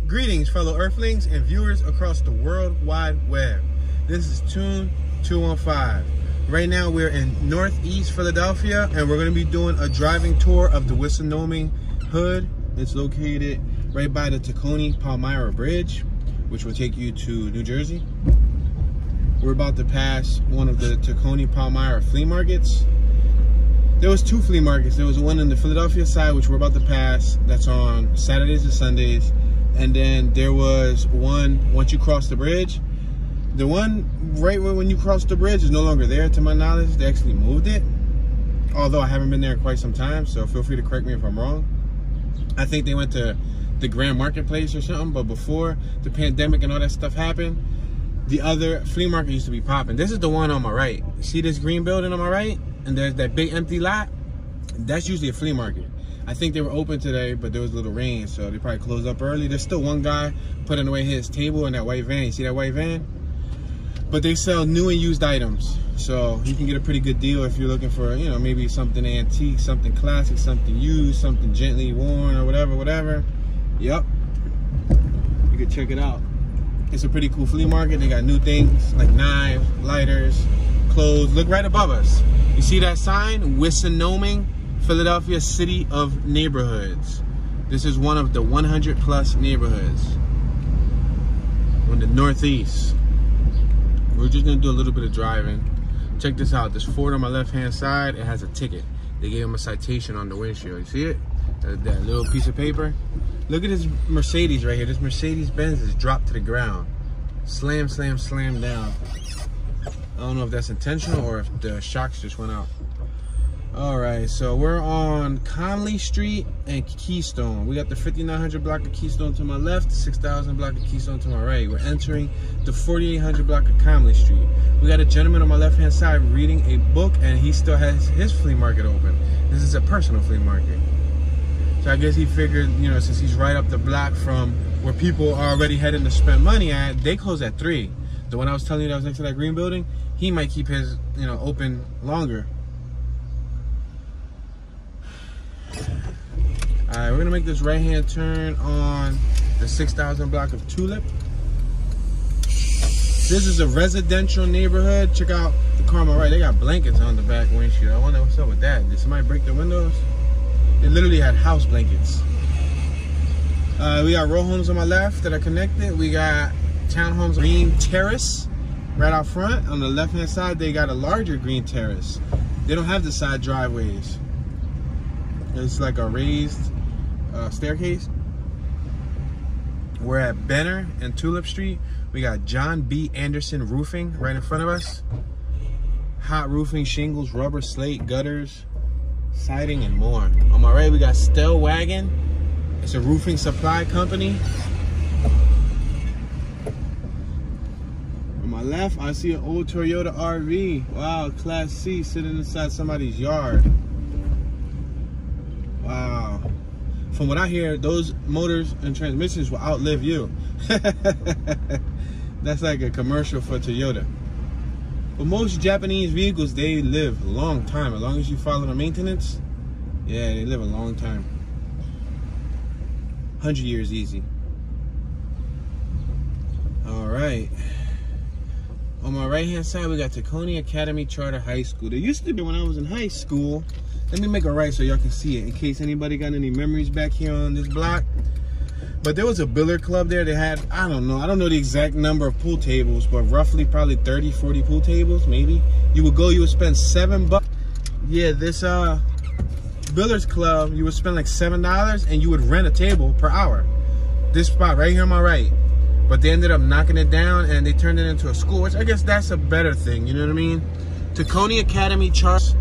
Greetings, fellow Earthlings and viewers across the World Wide Web. This is Tune 215. Right now we're in Northeast Philadelphia and we're going to be doing a driving tour of the Wissinoming Hood. It's located right by the Taconi Palmyra Bridge, which will take you to New Jersey. We're about to pass one of the Taconi Palmyra flea markets. There was two flea markets. There was one in the Philadelphia side, which we're about to pass. That's on Saturdays and Sundays. And then there was one once you cross the bridge. The one right when you cross the bridge is no longer there, to my knowledge. They actually moved it. Although I haven't been there in quite some time, so feel free to correct me if I'm wrong. I think they went to the Grand Marketplace or something, but before the pandemic and all that stuff happened, the other flea market used to be popping. This is the one on my right. See this green building on my right? And there's that big empty lot? That's usually a flea market. I think they were open today, but there was a little rain, so they probably closed up early. There's still one guy putting away his table in that white van. You see that white van? But they sell new and used items, so you can get a pretty good deal if you're looking for, you know, maybe something antique, something classic, something used, something gently worn, or whatever. Yep, you can check it out. It's a pretty cool flea market. They got new things like knives, lighters, clothes. Look right above us. You see that sign? Wissinoming, Philadelphia City of Neighborhoods. This is one of the 100 plus neighborhoods in the Northeast. We're just gonna do a little bit of driving. Check this out. This Ford on my left hand side, it has a ticket. They gave him a citation on the windshield. You see it? That little piece of paper. Look at this Mercedes right here. This Mercedes Benz is dropped to the ground. Slam, slam, slam down. I don't know if that's intentional or if the shocks just went out. All right, so we're on Conley Street and Keystone. We got the 5900 block of Keystone to my left, the 6000 block of Keystone to my right. We're entering the 4800 block of Kamley Street. We got a gentleman on my left-hand side reading a book, and he still has his flea market open. This is a personal flea market. So I guess he figured, you know, since he's right up the block from where people are already heading to spend money at, they close at 3. The one I was telling you that was next to that green building, he might keep his, you know, open longer. All right, we're gonna make this right-hand turn on the 6000 block of Tulip. This is a residential neighborhood. Check out the car on my right. They got blankets on the back windshield. I wonder what's up with that. Did somebody break the windows? It literally had house blankets. We got row homes on my left that are connected. We got townhomes, green terrace right out front. On the left-hand side, they got a larger green terrace. They don't have the side driveways. It's like a raised staircase. We're at Benner and Tulip Street. We got John B. Anderson Roofing right in front of us. Hot roofing, shingles, rubber, slate, gutters, siding, and more. On my right, we got Stellwagen. It's a roofing supply company. On my left, I see an old Toyota RV. Wow, Class C sitting inside somebody's yard. Wow. From what I hear, those motors and transmissions will outlive you. That's like a commercial for Toyota. But most Japanese vehicles, they live a long time. As long as you follow the maintenance, yeah, they live a long time. 100 years easy. All right. On my right-hand side, we got Taconi Academy Charter High School. There used to be when I was in high school. Let me make a right so y'all can see it in case anybody got any memories back here on this block. But there was a billiard club there. They had, I don't know the exact number of pool tables, but roughly probably 30, 40 pool tables, maybe. You would go, you would spend $7. Yeah, this billiards club, you would spend like $7 and you would rent a table per hour. This spot right here on my right. But they ended up knocking it down and they turned it into a school, which I guess that's a better thing, you know what I mean? Taconi Academy Charter.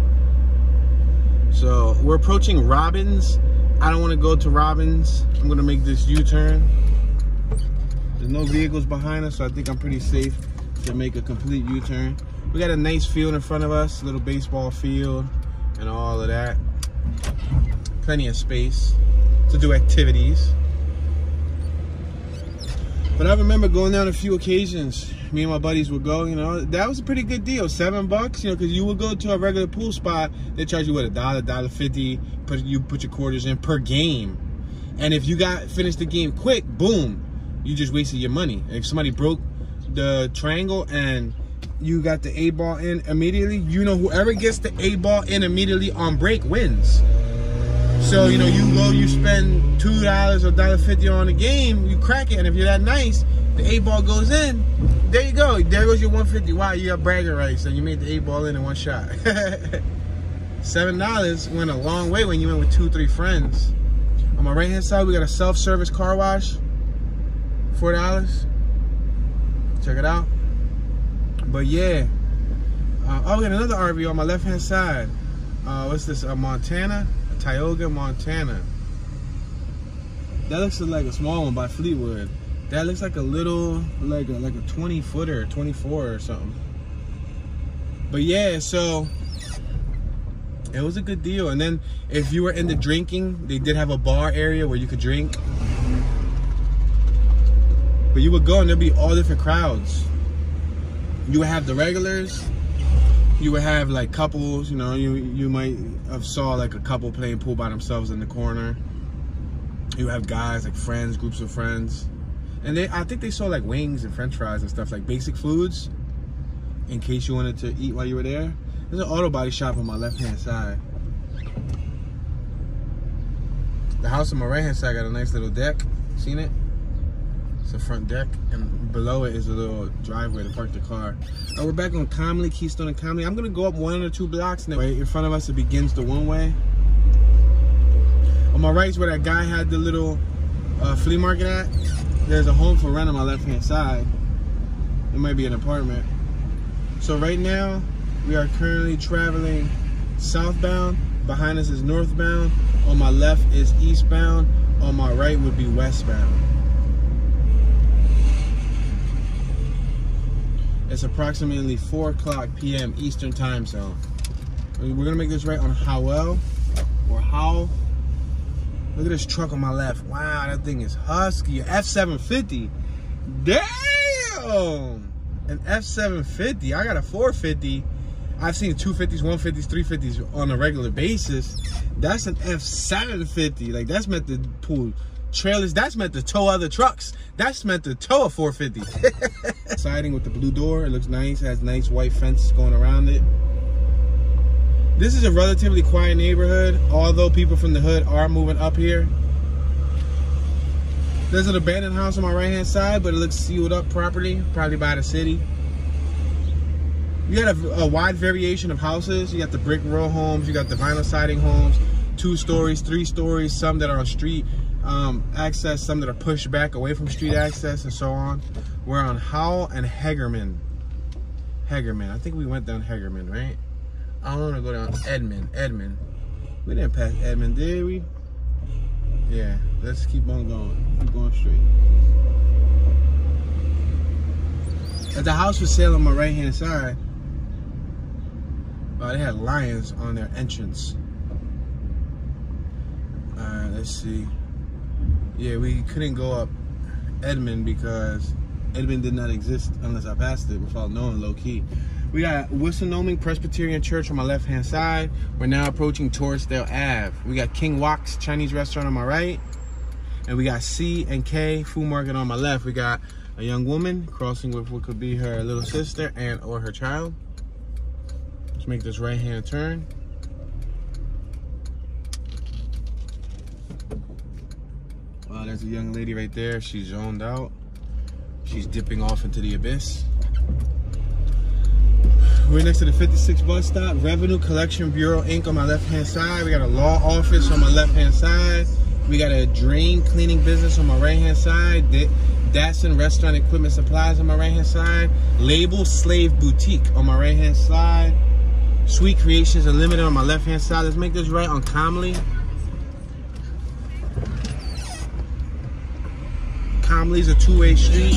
So we're approaching Robbins. I don't want to go to Robbins. I'm going to make this U-turn. There's no vehicles behind us, so I think I'm pretty safe to make a complete U-turn. We got a nice field in front of us, a little baseball field and all of that. Plenty of space to do activities. But I remember going down a few occasions. Me and my buddies would go, you know, that was a pretty good deal. $7, you know, because you would go to a regular pool spot, they charge you what, $1, $1.50, you put your quarters in per game. And if you finished the game quick, boom, you just wasted your money. If somebody broke the triangle and you got the 8-ball in immediately, you know, whoever gets the 8-ball in immediately on break wins. So, you know, you go, you spend $2 or $1.50 on the game, you crack it, and if you're that nice, the 8-ball goes in. There you go. There goes your 150. Wow, you got bragging rights, and you made the 8-ball in one shot. $7 went a long way when you went with 2-3 friends. On my right hand side, we got a self-service car wash, $4. Check it out. But yeah, oh, we got another RV on my left hand side. What's this? Montana, Tioga, Montana. That looks like a small one by Fleetwood. That looks like a little, like a 20-footer, 24 or something. But yeah, so it was a good deal. And then if you were into drinking, they did have a bar area where you could drink. But you would go and there'd be all different crowds. You would have the regulars. You would have like couples, you know, you might have saw like a couple playing pool by themselves in the corner. You have guys, like friends, groups of friends. And I think they saw like wings and french fries and stuff, like basic foods in case you wanted to eat while you were there. There's an auto body shop on my left hand side. The house on my right hand side got a nice little deck. Seen it? It's a front deck, and below it is a little driveway to park the car. We're back on Kamley, Keystone and Kamley. I'm gonna go up 1 or 2 blocks, and right in front of us it begins the one way. On my right is where that guy had the little flea market at. There's a home for rent on my left hand side. It might be an apartment. So right now we are currently traveling southbound. Behind us is northbound. On my left is eastbound. On my right would be westbound. It's approximately 4:00 p.m. Eastern time zone. We're gonna make this right on Howell or Howell. Look at this truck on my left. Wow, that thing is husky. F750. Damn! An F750. I got a 450. I've seen 250s, 150s, 350s on a regular basis. That's an F750. Like, that's meant to pull trailers. That's meant to tow other trucks. That's meant to tow a 450. Siding with the blue door. It looks nice. It has nice white fence going around it. This is a relatively quiet neighborhood, although people from the hood are moving up here. There's an abandoned house on my right hand side, but it looks sealed up properly, probably by the city. You got a wide variation of houses. You got the brick row homes, you got the vinyl siding homes, 2 stories, 3 stories, some that are on street access, some that are pushed back away from street access, and so on. We're on Howell and Hegerman. I think we went down Hegerman, right? I want to go down Edmond. We didn't pass Edmond, did we? Yeah, let's keep on going. Keep going straight. At the house for sale on my right hand side, they had lions on their entrance. Alright, let's see. Yeah, we couldn't go up Edmond because Edmond did not exist unless I passed it without knowing, low key. We got Wissinoming Presbyterian Church on my left hand side. We're now approaching Torresdale Ave. We got King Wok's Chinese restaurant on my right. And we got C&K Food Market on my left. We got a young woman crossing with what could be her little sister and or her child. Let's make this right hand turn. Wow, there's a young lady right there. She's zoned out. She's dipping off into the abyss. We're next to the 56 bus stop. Revenue Collection Bureau Inc. on my left hand side. We got a law office on my left hand side. We got a drain cleaning business on my right hand side. Datsun Restaurant Equipment Supplies on my right hand side. Label Slave Boutique on my right hand side. Sweet Creations Unlimited on my left hand side. Let's make this right on Kamley. Kamley's a 2-way street.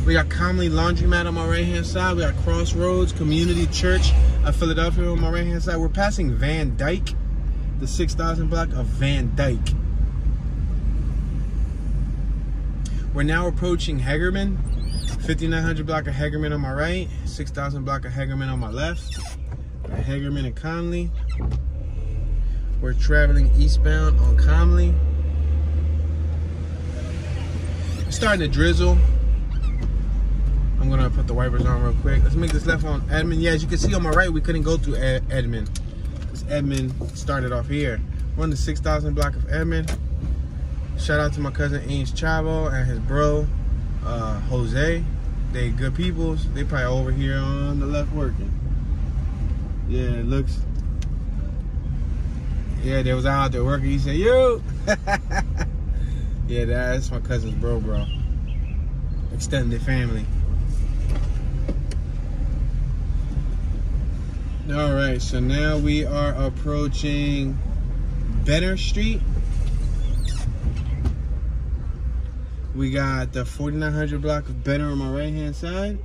We got Kamley Laundromat on my right hand side. We got Crossroads Community Church of Philadelphia on my right hand side. We're passing Van Dyke, the 6000 block of Van Dyke. We're now approaching Hegerman, 5900 block of Hegerman on my right, 6000 block of Hegerman on my left. Hegerman and Conley. We're traveling eastbound on Conley. starting to drizzle. I'm gonna put the wipers on real quick. Let's make this left on Edmond. Yeah, as you can see on my right, we couldn't go through Edmond. Because Edmond started off here. We're on the 6,000 block of Edmond. Shout out to my cousin Ains Chavo and his bro, Jose. They good peoples. They probably over here on the left working. Yeah, it looks. Yeah, they was out there working. He said, yo. Yeah, that's my cousin's bro. Extended family. All right, so now we are approaching Benner Street. We got the 4900 block of Benner on my right-hand side.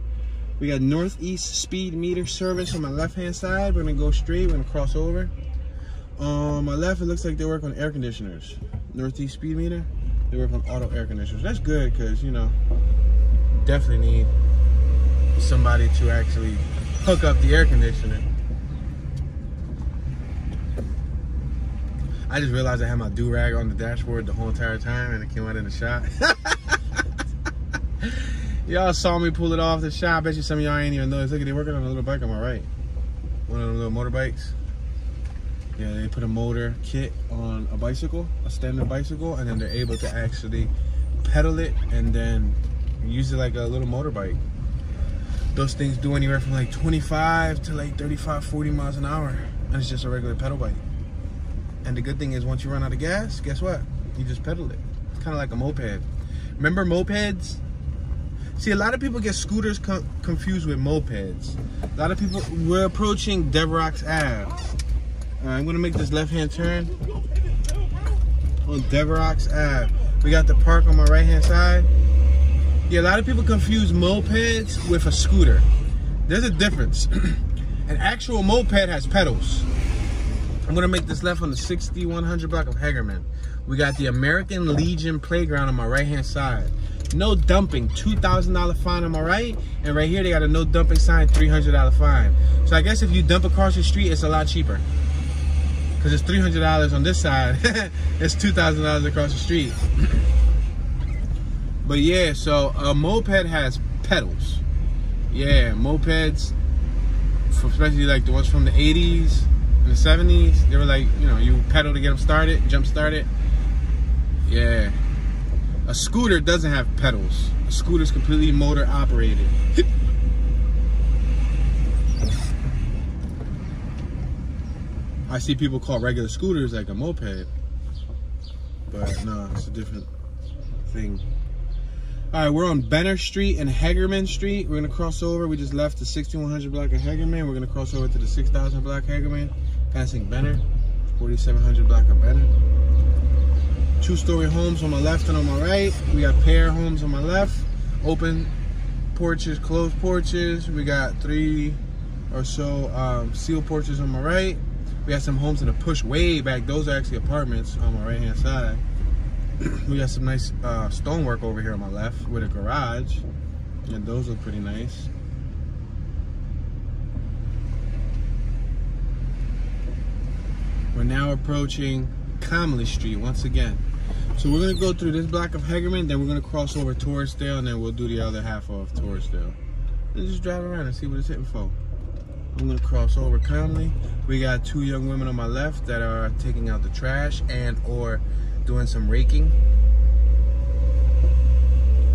We got northeast speed meter service on my left-hand side. We're gonna go straight, we're gonna cross over. On my left, it looks like they work on air conditioners. Northeast speed meter, they work on auto air conditioners. That's good, because, you know, definitely need somebody to actually hook up the air conditioner. I just realized I had my do-rag on the dashboard the whole entire time and it came out in the shot. Y'all saw me pull it off the shot. I bet you some of y'all ain't even noticed. Look at, they working on a little bike on my right. One of them little motorbikes. Yeah, they put a motor kit on a bicycle, a standard bicycle, and then they're able to actually pedal it and then use it like a little motorbike. Those things do anywhere from like 25 to like 35, 40 miles an hour. And it's just a regular pedal bike. And the good thing is, once you run out of gas, guess what? You just pedal it. It's kind of like a moped. Remember mopeds? See, a lot of people get scooters confused with mopeds. A lot of people, we're approaching Devereaux Ave. I'm gonna make this left-hand turn on Devereaux Ave. We got the park on my right-hand side. Yeah, a lot of people confuse mopeds with a scooter. There's a difference. An actual moped has pedals. I'm gonna make this left on the 6100 block of Hagerman. We got the American Legion Playground on my right-hand side. No dumping, $2,000 fine on my right, and right here they got a no dumping sign, $300 fine. So I guess if you dump across the street, it's a lot cheaper. Because it's $300 on this side, it's $2,000 across the street. But yeah, so a moped has pedals. Yeah, mopeds, especially like the ones from the 80s and the 70s, they were like, you know, you pedal to get them started, jump started. Yeah. A scooter doesn't have pedals. A scooter is completely motor operated. I see people call regular scooters like a moped, but no, it's a different thing. All right, we're on Benner Street and Hagerman Street. We're gonna cross over. We just left the 6100 block of Hagerman. We're gonna cross over to the 6000 block Hagerman, passing Benner, 4700 block of Benner. Two-story homes on my left and on my right. We got pair homes on my left. Open porches, closed porches. We got 3 or so sealed porches on my right. We got some homes in a push way back. Those are actually apartments on my right-hand side. We got some nice stonework over here on my left with a garage. And those look pretty nice. We're now approaching Kamley Street once again. So we're gonna go through this block of Hagerman, then we're gonna cross over Torresdale, and then we'll do the other half of Torresdale. Let's just drive around and see what it's hitting for. I'm gonna cross over Conley. We got 2 young women on my left that are taking out the trash and or doing some raking.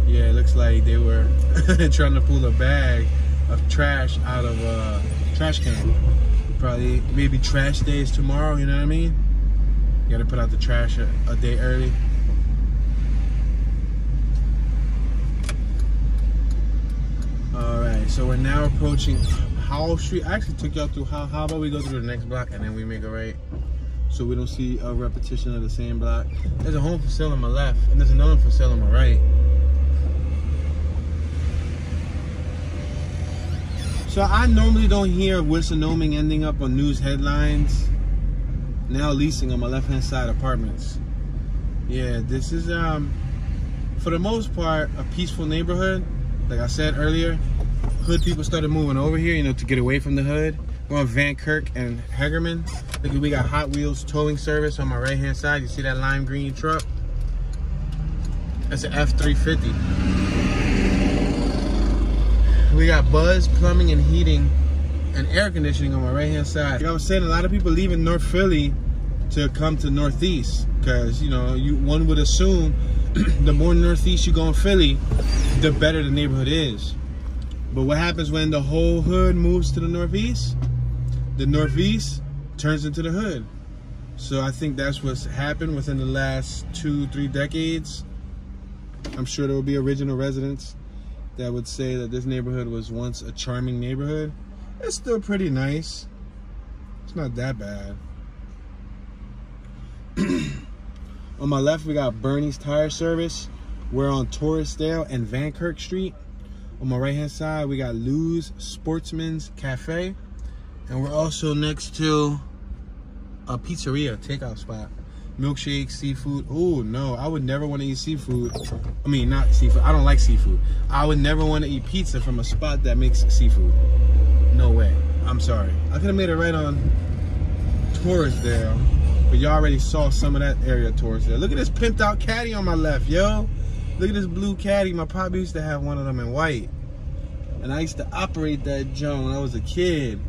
Yeah, it looks like they were trying to pull a bag of trash out of a trash can. Probably, maybe trash day is tomorrow, you know what I mean? You gotta put out the trash a day early. Alright, so we're now approaching Howell Street. I actually took y'all through how about we go through the next block and then we make a right, so we don't see a repetition of the same block. There's a home for sale on my left and there's another for sale on my right. So I normally don't hear Wissinoming ending up on news headlines. Now leasing on my left hand side apartments. Yeah, this is for the most part a peaceful neighborhood. Like I said earlier, hood people started moving over here, you know, to get away from the hood. We're on Van Kirk and Hagerman. Look, we got Hot Wheels towing service on my right hand side. You see that lime green truck? That's an F-350. We got Buzz Plumbing and Heating and Air Conditioning on my right-hand side. Like I was saying, a lot of people leaving North Philly to come to Northeast because, you know, one would assume the more Northeast you go in Philly, the better the neighborhood is. But what happens when the whole hood moves to the Northeast? The Northeast turns into the hood. So I think that's what's happened within the last 2-3 decades. I'm sure there will be original residents that would say that this neighborhood was once a charming neighborhood. It's still pretty nice. It's not that bad. On my left, we got Bernie's Tire Service. We're on Torresdale and Van Kirk Street. On my right-hand side, we got Lou's Sportsman's Cafe. And we're also next to a pizzeria, takeout spot. Milkshake, seafood. Oh, no, I would never want to eat seafood. I mean, not seafood. I don't like seafood. I would never want to eat pizza from a spot that makes seafood. No way. I'm sorry. I could have made it right on Torresdale, but you already saw some of that area towards there. Look at this pimped out caddy on my left, yo. Look at this blue caddy. My pop used to have one of them in white. And I used to operate that junk when I was a kid.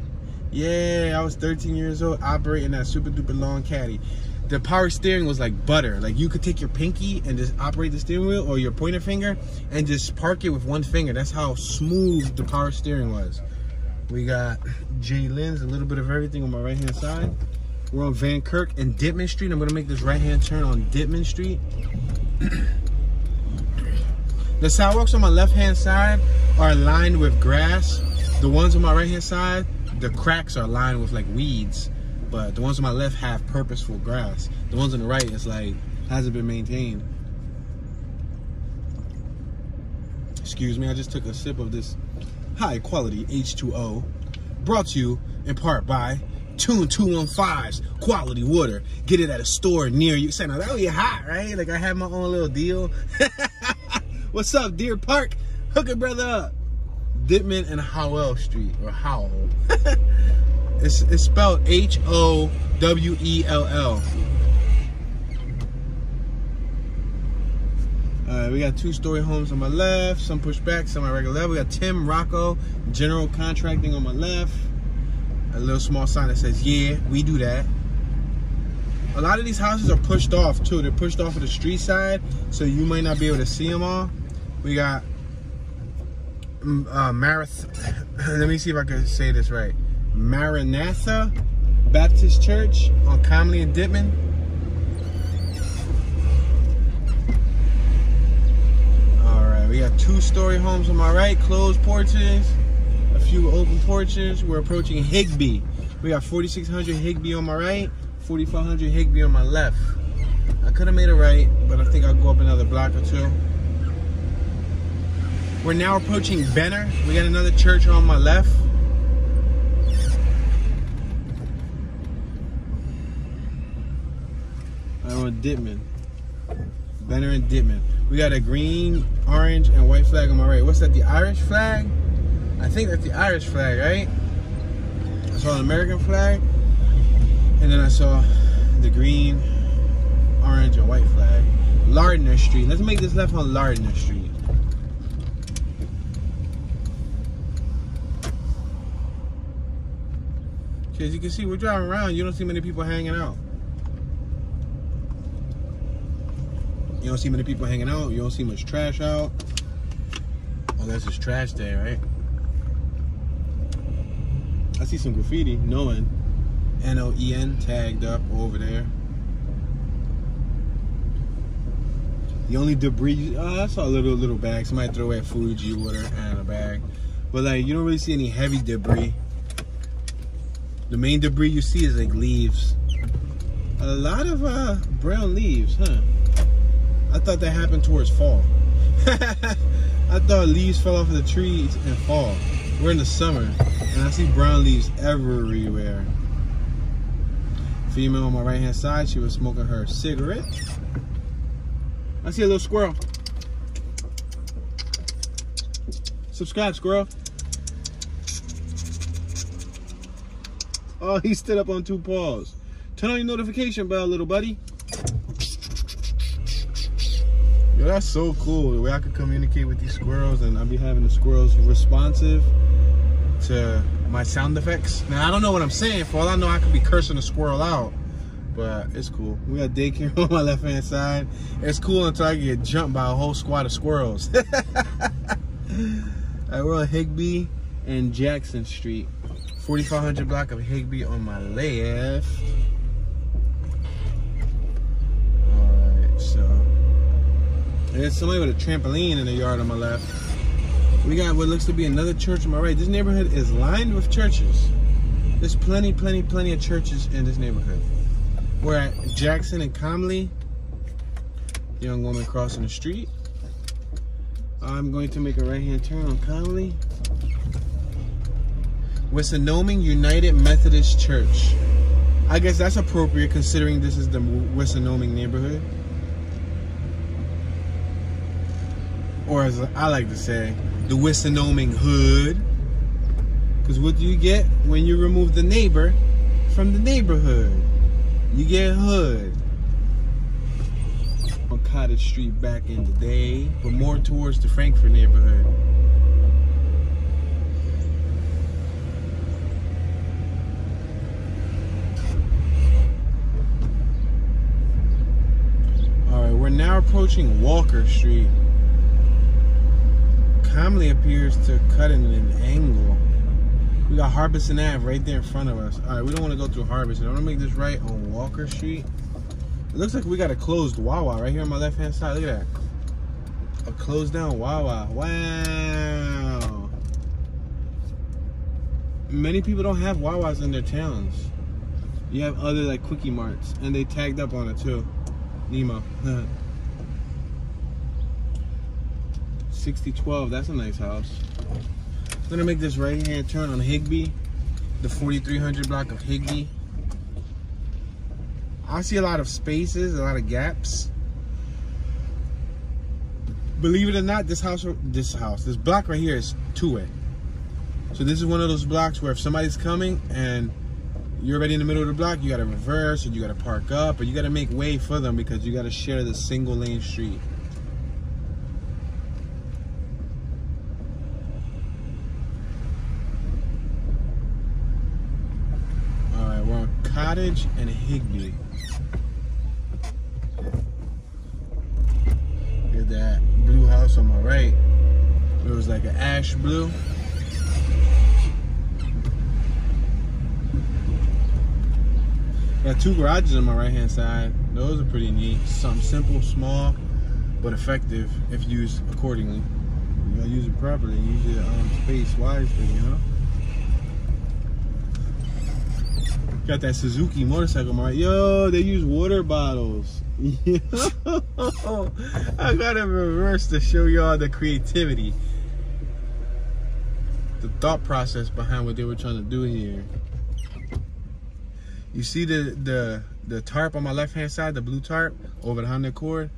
Yeah, I was 13 years old operating that super duper long caddy. The power steering was like butter. Like you could take your pinky and just operate the steering wheel or your pointer finger and just park it with one finger. That's how smooth the power steering was. We got J. Lynn's, a little bit of everything on my right-hand side. We're on Van Kirk and Ditman Street. I'm gonna make this right-hand turn on Ditman Street. The sidewalks on my left-hand side are lined with grass. The ones on my right-hand side, the cracks are lined with like weeds. But the ones on my left have purposeful grass. The ones on the right, it's like, hasn't been maintained. Excuse me, I just took a sip of this high quality H2O. Brought to you in part by Tune 215's quality water. Get it at a store near you. Say, now that would be hot, right? Like I have my own little deal. What's up, Deer Park? Hook a brother up. Ditman and Howell Street, or Howell. It's spelled Howell. We got 2-story homes on my left, some pushed back, some at regular level. We got Tim Rocco General Contracting on my left. A little small sign that says, yeah, we do that. A lot of these houses are pushed off too. They're pushed off of the street side, so you might not be able to see them all. We got Maranatha. Let me see if I can say this right. Maranatha Baptist Church on Kamley and Ditman. Alright, we got 2-story homes on my right, closed porches, a few open porches. We're approaching Higbee. We got 4600 Higbee on my right, 4500 Higbee on my left. I could have made it right, but I think I'll go up another block or two. We're now approaching Benner. We got another church on my left. I'm on Ditman. Benner and Ditman. We got a green, orange, and white flag on my right. What's that, the Irish flag? I think that's the Irish flag, right? I saw an American flag. And then I saw the green, orange, and white flag. Lardner Street. Let's make this left on Lardner Street. As you can see, we're driving around. You don't see many people hanging out. You don't see many people hanging out. You don't see much trash out. Unless it's trash day, right? I see some graffiti, Noen. N-O-E-N tagged up over there. The only debris, I saw a little bag. Somebody throw away Fuji water and a bag. But like, you don't really see any heavy debris. The main debris you see is like leaves. A lot of brown leaves, huh? I thought that happened towards fall. I thought leaves fell off of the trees in fall. We're in the summer, and I see brown leaves everywhere. Female on my right-hand side, she was smoking her cigarette. I see a little squirrel. Subscribe, squirrel. Oh, he stood up on 2 paws. Turn on your notification bell, little buddy. that's so cool. The way I could communicate with these squirrels, and I'll be having the squirrels responsive to my sound effects. Now, I don't know what I'm saying. For all I know, I could be cursing a squirrel out. But it's cool. We got daycare on my left-hand side. It's cool until I get jumped by a whole squad of squirrels. Alright, we're on Higbee and Jackson Street. 4500 block of Higbee on my left. So there's somebody with a trampoline in the yard on my left. We got what looks to be another church on my right. This neighborhood is lined with churches. There's plenty of churches in this neighborhood. We're at Jackson and Kamley. Young woman crossing the street. I'm going to make a right-hand turn on Conley. Wissinoming United Methodist Church. I guess that's appropriate considering this is the Wissinoming neighborhood. Or as I like to say, the Wissinoming hood. Because what do you get when you remove the neighbor from the neighborhood? You get hood. On Cottage Street back in the day, but more towards the Frankford neighborhood. Alright, we're now approaching Walker Street. Kamley appears to cut in an angle. We got Harbison Ave right there in front of us. Alright, we don't want to go through Harbison. I want to make this right on Walker Street. It looks like we got a closed Wawa right here on my left hand side. Look at that. A closed down Wawa. Wow. Many people don't have Wawas in their towns. You have other like quickie marts, and they tagged up on it too. Nemo. 6012, that's a nice house. I'm gonna make this right hand turn on Higbee, the 4300 block of Higbee. I see a lot of spaces, a lot of gaps. Believe it or not, this block right here is two-way. So this is one of those blocks where if somebody's coming and you're already in the middle of the block, you gotta reverse, or you gotta park up, or you gotta make way for them because you gotta share the single lane street. Alright, we're on Cottage and Higbee. Look at that blue house on my right. It was like an ash blue. Got two garages on my right hand side. Those are pretty neat. Something simple, small, but effective if used accordingly. You gotta use it properly. Use your space wisely, you know. Got that Suzuki motorcycle on my right. Yo, they use water bottles. I gotta reverse to show y'all the creativity, the thought process behind what they were trying to do here. You see the tarp on my left hand side, the blue tarp over the Honda Accord?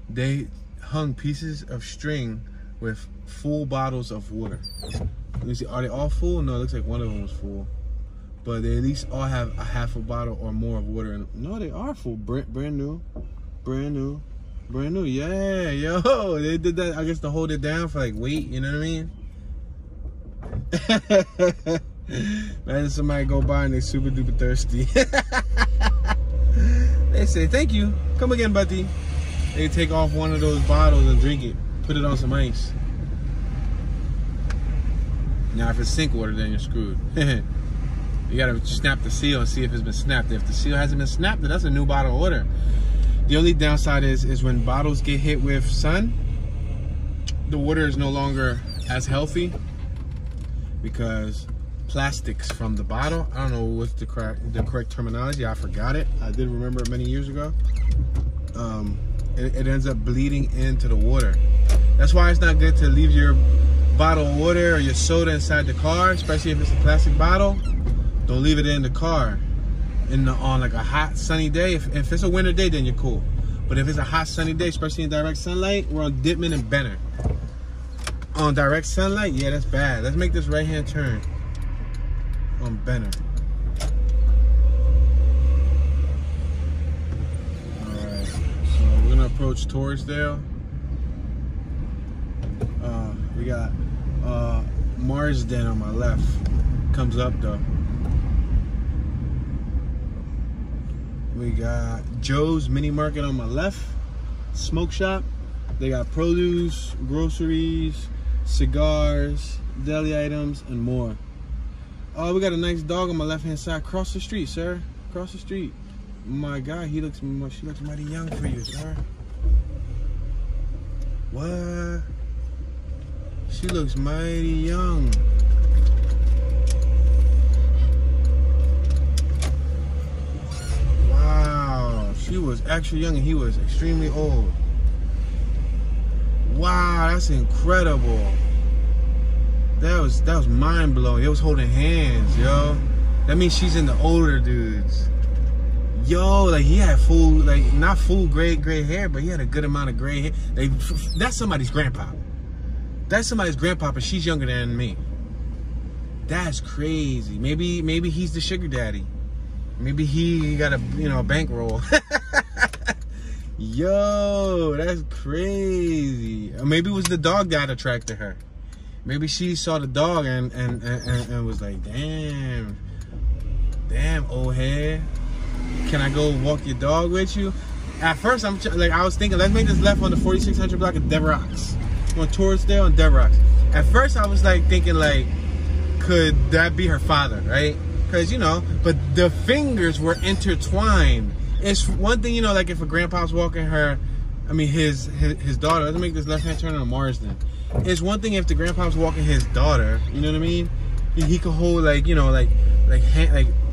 They hung pieces of string with full bottles of water. Let me see, are they all full? No, it looks like one of them was full. But they at least all have a half a bottle or more of water in them. No, they are full. Brand new. Brand new. Brand new. Yeah, yo. They did that, I guess, to hold it down for like weight, you know what I mean? Imagine somebody go by and they super duper thirsty. They say, thank you. Come again, buddy. They take off one of those bottles and drink it. Put it on some ice. Now, if it's sink water, then you're screwed. You gotta snap the seal and see if it's been snapped. If the seal hasn't been snapped, then that's a new bottle of water. The only downside is when bottles get hit with sun, the water is no longer as healthy because plastics from the bottle. I don't know what's the correct terminology. I forgot it. I did remember it many years ago. It ends up bleeding into the water. That's why it's not good to leave your bottle of water or your soda inside the car, especially if it's a plastic bottle. Don't leave it in the car on like a hot sunny day. If it's a winter day, then you're cool. But if it's a hot sunny day, especially in direct sunlight, we're on Ditman and Benner. On direct sunlight, yeah, that's bad. Let's make this right hand turn on Benner. Alright, so we're gonna approach Torresdale. We got Marsden on my left. Comes up though. We got Joe's Mini Market on my left. Smoke shop. They got produce, groceries, cigars, deli items, and more. Oh, we got a nice dog on my left-hand side. Cross the street, sir. Cross the street. My God, she looks mighty young for you, sir. What? She looks mighty young. Wow, she was actually young and he was extremely old. Wow, that's incredible. That was mind blowing. It was holding hands, yo. That means she's in the older dudes. Yo, like he had full, like not full gray hair, but he had a good amount of gray hair. That's somebody's grandpa. That's somebody's grandpa, but she's younger than me. That's crazy. Maybe he's the sugar daddy. Maybe he got a bankroll. Yo, that's crazy. Or maybe it was the dog that attracted her. Maybe she saw the dog and was like, damn, old head. Can I go walk your dog with you? At first, I was thinking, let's make this left on the 4600 block of Devereaux. Going towards there on Devereaux. At first, I was like thinking, like, could that be her father, right? Because, but the fingers were intertwined. It's one thing, like if a grandpa's walking his daughter. Let's make this left-hand turn on Marsden. It's one thing if the grandpa's walking his daughter, you know what I mean? He could hold like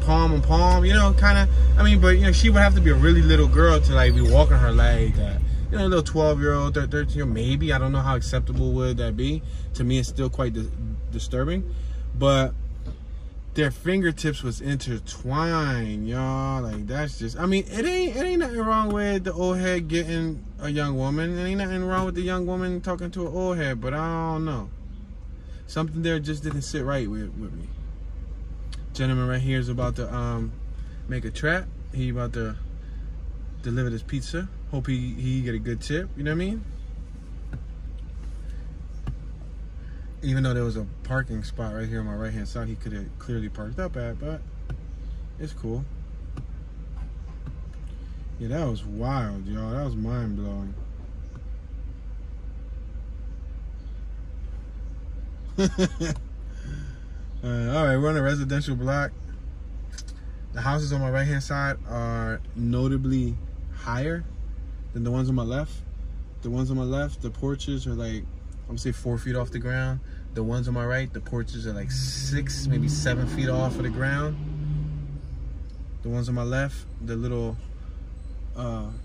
palm and palm, kind of. But she would have to be a really little girl to like be walking her like that. A little 12-year-old, 13-year-old, maybe. I don't know how acceptable would that be. To me, it's still quite disturbing. But their fingertips was intertwined, y'all. Like that's just. It ain't nothing wrong with the old head getting a young woman. It ain't nothing wrong with the young woman talking to an old head. But I don't know. Something there just didn't sit right with me. Gentleman right here is about to make a trap. He about to deliver this pizza. Hope he get a good tip. You know what I mean? Even though there was a parking spot right here on my right hand side, he could have clearly parked up at, but it's cool. Yeah, that was wild, y'all. That was mind blowing. Alright, we're on a residential block. The houses on my right hand side are notably higher than the ones on my left. The ones on my left, the porches are like, I'm gonna say 4 feet off the ground. The ones on my right, the porches are like 6, maybe 7 feet off of the ground. The ones on my left, the little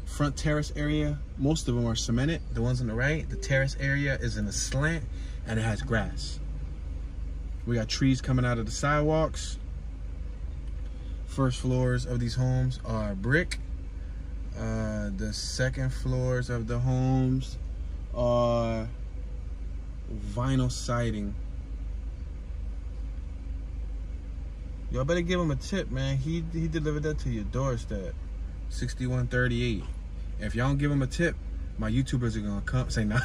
front terrace area, most of them are cemented. The ones on the right, the terrace area is in a slant and it has grass. We got trees coming out of the sidewalks. First floors of these homes are brick. The second floors of the homes are vinyl siding. Y'all better give him a tip, man. He delivered that to your doorstep. 6138. If y'all don't give him a tip, my YouTubers are gonna come say no.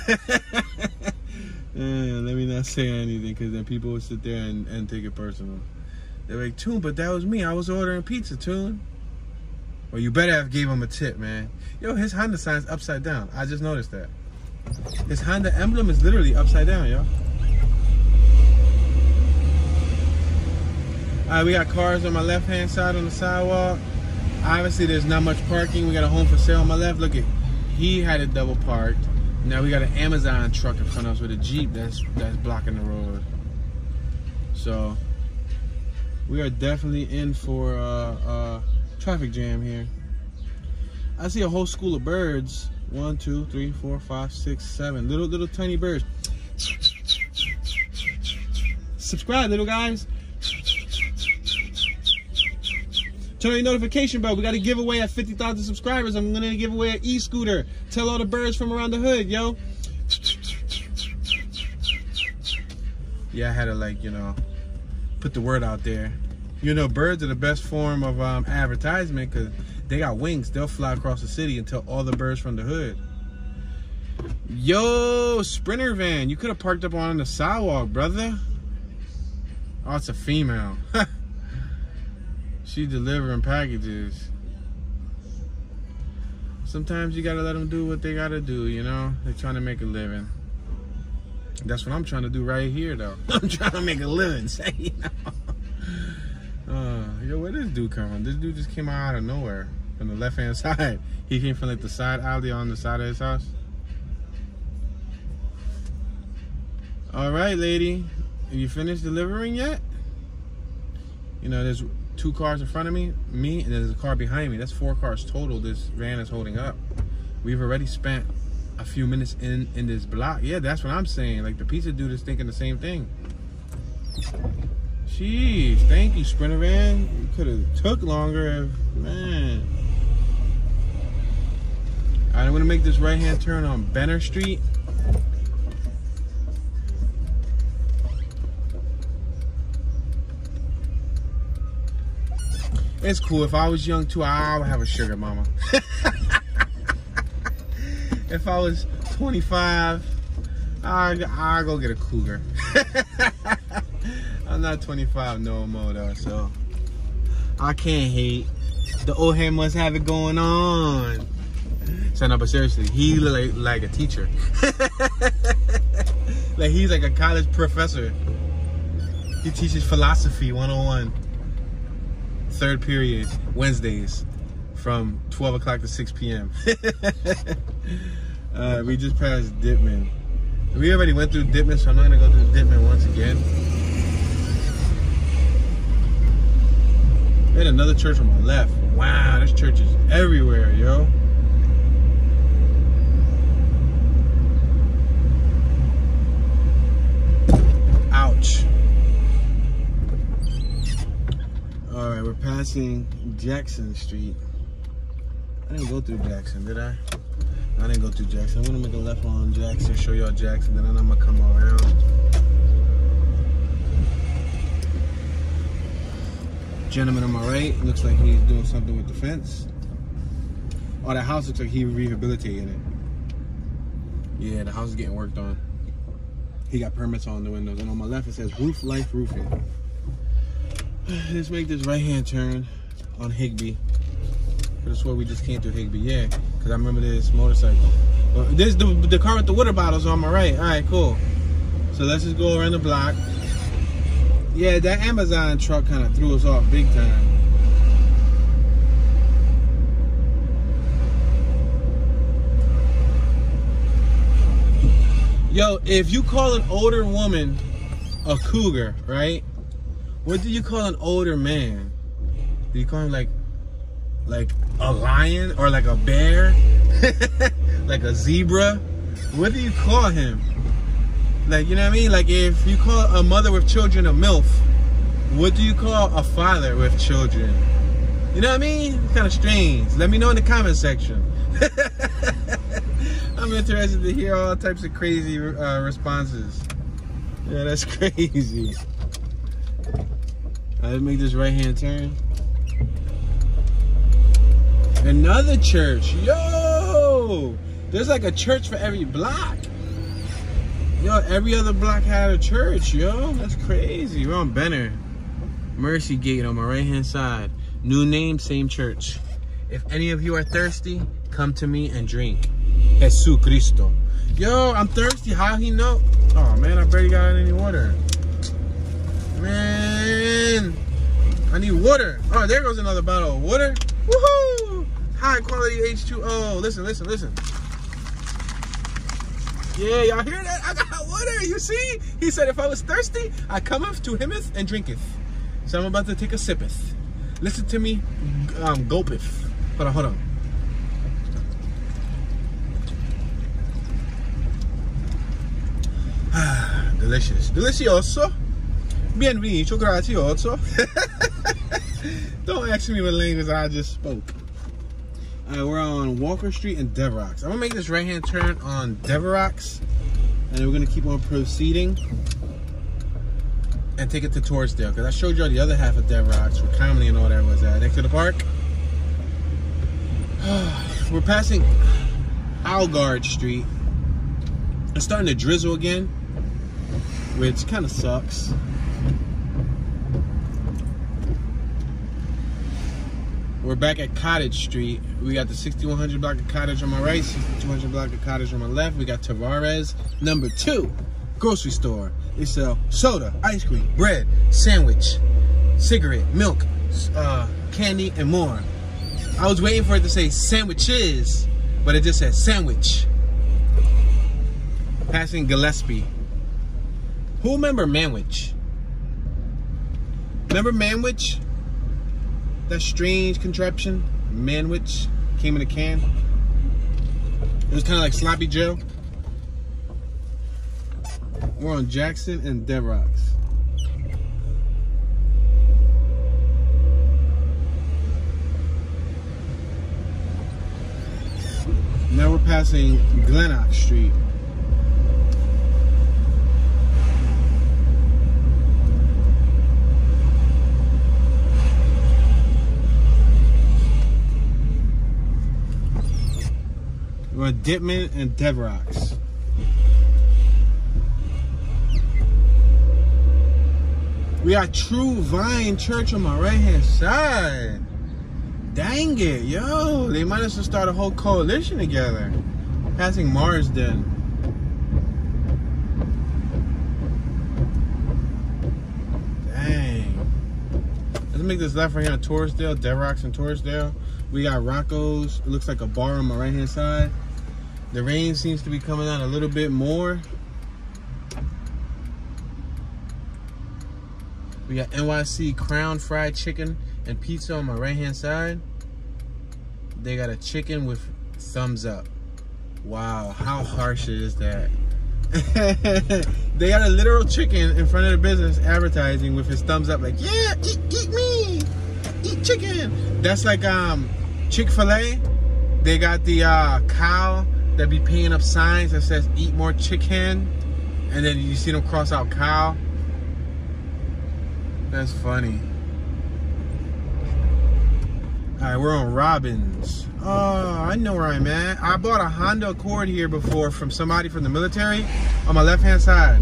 Let me not say anything, because then people will sit there and take it personal. They're like, Toon, but that was me. I was ordering pizza, Toon. Well, you better have gave him a tip, man. Yo, his Honda sign's upside down. I just noticed that. His Honda emblem is literally upside down, y'all. Alright, we got cars on my left-hand side on the sidewalk. Obviously, there's not much parking. We got a home for sale on my left. Look at, he had it double parked. Now we got an Amazon truck in front of us with a Jeep that's blocking the road. So we are definitely in for a traffic jam here. I see a whole school of birds. 1, 2, 3, 4, 5, 6, 7 little tiny birds. Subscribe, little guys. Turn on your notification bell. We got a giveaway at 50,000 subscribers. I'm gonna give away an e-scooter. Tell all the birds from around the hood, yo. Yeah, I had to, like, put the word out there. Birds are the best form of advertisement, because they got wings. They'll fly across the city and tell all the birds from the hood. Yo, Sprinter van. You could have parked up on the sidewalk, brother. Oh, it's a female. She delivering packages. Sometimes you gotta let them do what they gotta do, you know? They're trying to make a living. That's what I'm trying to do right here, though. I'm trying to make a living, say, you know? Yo, where this dude come from? This dude just came out of nowhere from the left-hand side. He came from like the side alley on the side of his house. All right, lady. Are you finished delivering yet? You know, there's 2 cars in front of me, and there's a car behind me. That's 4 cars total this van is holding up. We've already spent a few minutes in this block. Yeah, that's what I'm saying. Like, the pizza dude is thinking the same thing. Jeez, thank you, Sprinter van. You could have took longer if, man. All right, I'm gonna make this right-hand turn on Benner Street. It's cool. If I was young too, I would have a sugar mama. If I was 25, I'd go get a cougar. I'm not 25 no more though, so I can't hate. The old head must have it going on. So no, but seriously, he look like a teacher. Like he's like a college professor. He teaches philosophy 101. 3rd period, Wednesdays, from 12 o'clock to 6 p.m. We just passed Dipman. We already went through Dipman, so I'm not gonna go through Dipman once again. There's another church on my left. Wow, there's churches everywhere, yo. Ouch. All right, we're passing Jackson Street. I didn't go through Jackson, did I? I didn't go through Jackson. I'm gonna make a left on Jackson, show y'all Jackson, then I'm gonna come around. Gentleman on my right, looks like he's doing something with the fence. Oh, that house looks like he rehabilitated it. Yeah, the house is getting worked on. He got permits on the windows. And on my left, it says Roof Life Roofing. Let's make this right-hand turn on Higby. That's where we just came through Higby, yeah. Because I remember this motorcycle. This the car with the water bottles on my right. All right, cool. So let's just go around the block. Yeah, that Amazon truck kind of threw us off big time. Yo, if you call an older woman a cougar, right? What do you call an older man? Do you call him like a lion or like a bear? Like a zebra? What do you call him? Like, you know what I mean? Like if you call a mother with children a MILF, what do you call a father with children? You know what I mean? It's kind of strange. Let me know in the comment section. I'm interested to hear all types of crazy responses. Yeah, that's crazy. Let's make this right-hand turn. Another church. Yo! There's like a church for every block. Yo, every other block had a church, yo. That's crazy. We're on Benner. Mercy Gate on my right-hand side. New name, same church. If any of you are thirsty, come to me and drink. Jesus Cristo. Yo, I'm thirsty. How he know? Oh, man, I barely got any water. Man, I need water. Oh, there goes another bottle of water. Woohoo! High quality H2O. Listen, listen, listen. Yeah, y'all hear that? I got water, you see? He said if I was thirsty, I cometh to himeth and drinketh. So I'm about to take a sippeth. Listen to me, gulpeth. Hold on, hold on. Delicious. Delicioso. Bienvenido, grazioso. Don't ask me what language I just spoke. We're on Walker Street and Devereaux. I'm gonna make this right-hand turn on Devereaux, and we're gonna keep on proceeding and take it to Torresdale, because I showed y'all the other half of Devereaux, where Kamley and all that was at, next to the park. We're passing Howell Street. It's starting to drizzle again, which kind of sucks. We're back at Cottage Street. We got the 6100 block of Cottage on my right, 6200 block of Cottage on my left. We got Tavares #2 grocery store. They sell soda, ice cream, bread, sandwich, cigarette, milk, candy, and more. I was waiting for it to say sandwiches, but it just said sandwich. Passing Gillespie. Who remember Manwich? Remember Manwich? That strange contraption? Manwich came in a can. It was kind of like Sloppy Joe. We're on Jackson and Devereaux. Now we're passing Glennock Street. We're at Ditman and Devereaux. We got True Vine Church on my right hand side. Dang it, yo. They might as well start a whole coalition together. Passing Marsden. Dang. Let's make this left right here on Torresdale, Devereaux and Torresdale. We got Rocco's. It looks like a bar on my right hand side. The rain seems to be coming out a little bit more. We got NYC Crown Fried Chicken and Pizza on my right hand side. They got a chicken with thumbs up. Wow, how harsh is that? They got a literal chicken in front of the business advertising with his thumbs up, like, yeah, eat me, eat chicken. That's like Chick-fil-A. They got the cow that be paying up signs that says eat more chicken, and then you see them cross out cow. That's funny. Alright, we're on Robbins. Oh, I know where I'm at. I bought a Honda Accord here before from somebody from the military on my left hand side.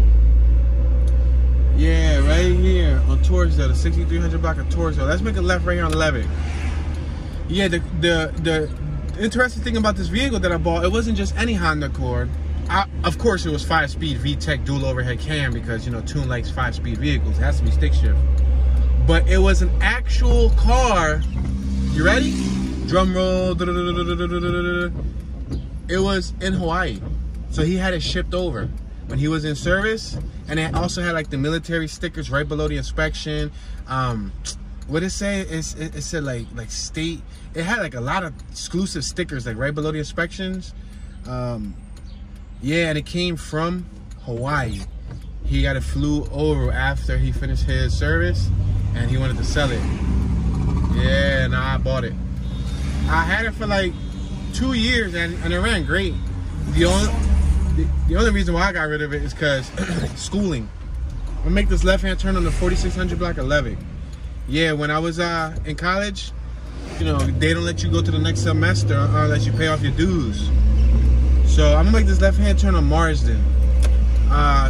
Yeah, right here on Torresdale, the 6300 block of Torresdale. Let's make a left right here on Levitt. Yeah, the interesting thing about this vehicle that I bought, it wasn't just any Honda Accord. Of course, it was 5-speed VTEC dual overhead cam because, you know, Tune likes 5-speed vehicles. It has to be stick shift. But it was an actual car. You ready? Drum roll. It was in Hawaii. So he had it shipped over when he was in service. And it also had like the military stickers right below the inspection. What did it say? It said like state. It had like a lot of exclusive stickers like right below the inspections. Yeah, and it came from Hawaii. He got it flew over after he finished his service, and he wanted to sell it. Yeah, and I bought it. I had it for like 2 years, and it ran great. The only reason why I got rid of it is because schooling. I'm gonna make this left-hand turn on the 4600 block of Levitt. Yeah, when I was in college, you know, they don't let you go to the next semester unless you pay off your dues. So I'm gonna make this left-hand turn on Marsden.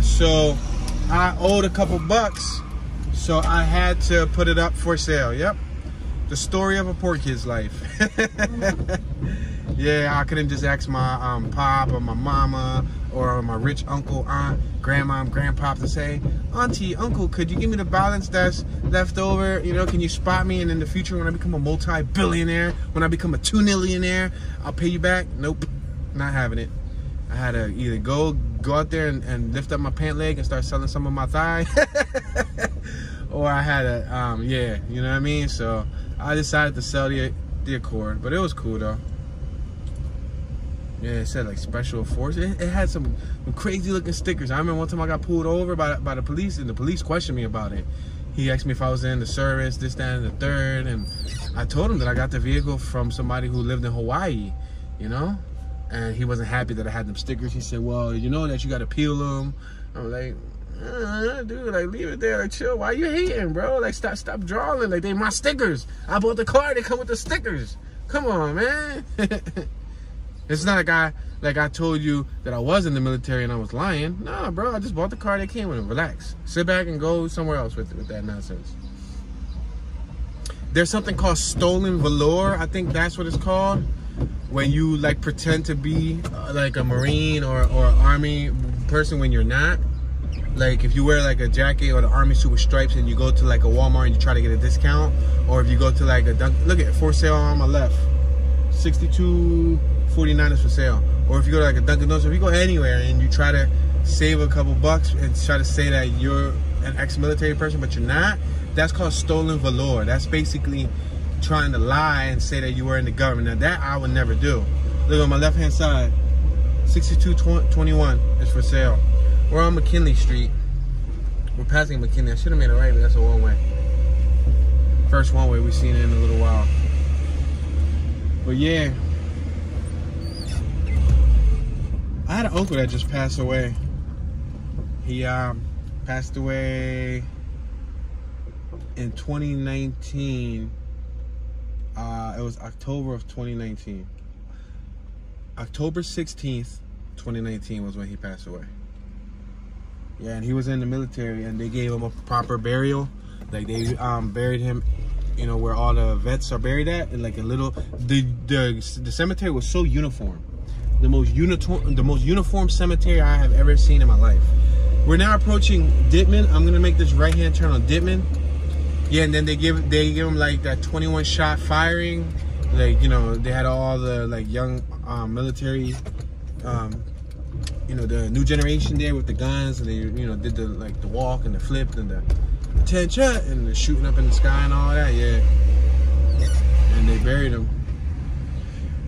So I owed a couple bucks, so I had to put it up for sale. Yep, the story of a poor kid's life. Yeah, I couldn't just ask my pop or my mama or my rich uncle, aunt, grandma, and grandpa to say, auntie, uncle, could you give me the balance that's left over? You know, can you spot me? And in the future, when I become a multi-billionaire, when I become a 2-nillionaire, I'll pay you back. Nope. Not having it. I had to either go out there and lift up my pant leg and start selling some of my thigh, or I had to, yeah, you know what I mean? So I decided to sell the Accord, but it was cool though. Yeah, it said like special force. It had some crazy looking stickers. I remember one time I got pulled over by the police, and the police questioned me about it. He asked me if I was in the service, this, that, and the third, and I told him that I got the vehicle from somebody who lived in Hawaii, you know? And he wasn't happy that I had them stickers. He said, well, you know that you got to peel them. I'm like, dude, like, leave it there. Like, chill. Why you hating, bro? Like, stop drawing. Like, they my stickers. I bought the car. They come with the stickers. Come on, man. It's not a guy like I told you that I was in the military and I was lying. Nah, bro, I just bought the car they came with. Relax. Sit back and go somewhere else with that nonsense. There's something called stolen velour. I think that's what it's called. When you like pretend to be like a Marine or Army person when you're not. Like if you wear like a jacket or the Army suit with stripes and you go to like a Walmart and you try to get a discount, or if you go to like a look at for sale on my left, $62.49 is for sale. Or if you go to like a Dunkin' Donuts, if you go anywhere and you try to save a couple bucks and try to say that you're an ex-military person but you're not, that's called stolen velour. That's basically trying to lie and say that you were in the government. Now that I would never do. Look on my left hand side, $62.21 is for sale. We're on Mckinley Street. We're passing Mckinley. I should have made it right, but that's a one-way. First one-way we've seen it in a little while. But yeah, I had an uncle that just passed away. He passed away in 2019. It was October of 2019. October 16th, 2019 was when he passed away. Yeah, and he was in the military, and they gave him a proper burial. Like they buried him, you know, where all the vets are buried at, and like a little. The cemetery was so uniform, the most uniform cemetery I have ever seen in my life. We're now approaching Ditman. I'm gonna make this right-hand turn on Ditman. Yeah, and then they give him like that 21 shot firing. Like, you know, they had all the like young military, you know, the new generation there with the guns, and they, you know, did the like the walk and the flip and the attention and the shooting up in the sky and all that. Yeah, and they buried him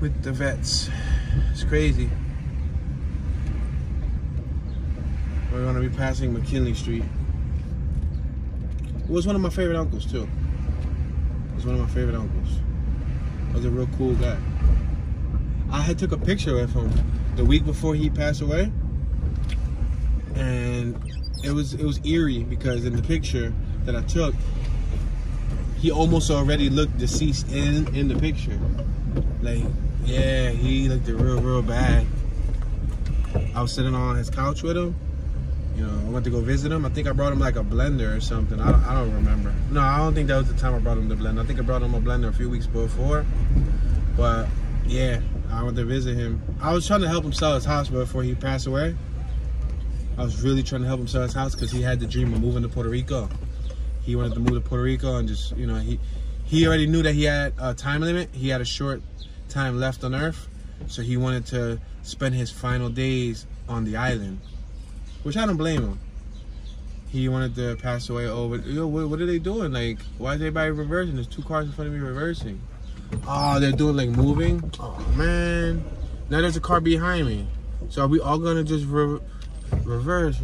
with the vets. It's crazy. We're gonna be passing Mckinley Street. It was one of my favorite uncles too. It was one of my favorite uncles. He was a real cool guy. I had took a picture with him the week before he passed away, and it was eerie because in the picture that I took, he almost already looked deceased in the picture. Like, yeah, he looked real bad. I was sitting on his couch with him. You know, I went to go visit him. I think I brought him like a blender or something. I don't remember. No, I don't think that was the time I brought him the blender. I think I brought him a blender a few weeks before. But yeah, I went to visit him. I was trying to help him sell his house before he passed away. I was really trying to help him sell his house because he had the dream of moving to Puerto Rico. He wanted to move to Puerto Rico and just, you know, he already knew that he had a time limit. He had a short time left on Earth. So he wanted to spend his final days on the island. Which I don't blame him. He wanted to pass away over. Yo, what are they doing? Like, why is everybody reversing? There's two cars in front of me reversing. Oh, they're doing like moving. Oh man. Now there's a car behind me. So are we all gonna just reverse,